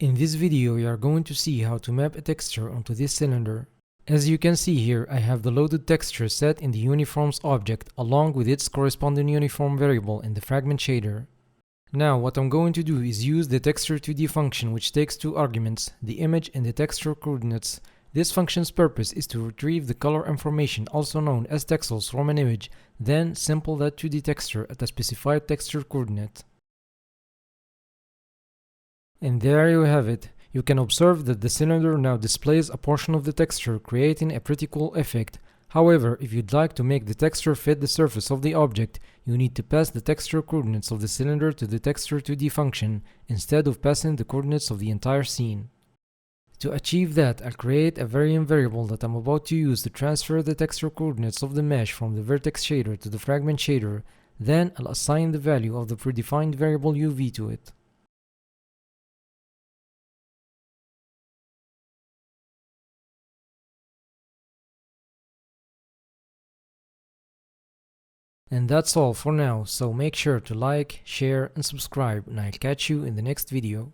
In this video, you are going to see how to map a texture onto this cylinder. As you can see here, I have the loaded texture set in the uniforms object along with its corresponding uniform variable in the fragment shader. Now what I'm going to do is use the texture2d function, which takes two arguments, the image and the texture coordinates. This function's purpose is to retrieve the color information, also known as texels, from an image, then sample that 2D texture at a specified texture coordinate. And there you have it. You can observe that the cylinder now displays a portion of the texture, creating a pretty cool effect. However, if you'd like to make the texture fit the surface of the object, you need to pass the texture coordinates of the cylinder to the texture2d function instead of passing the coordinates of the entire scene. To achieve that, I'll create a variant variable that I'm about to use to transfer the texture coordinates of the mesh from the vertex shader to the fragment shader. Then I'll assign the value of the predefined variable UV to it. And that's all for now, so make sure to like, share and subscribe, and I'll catch you in the next video.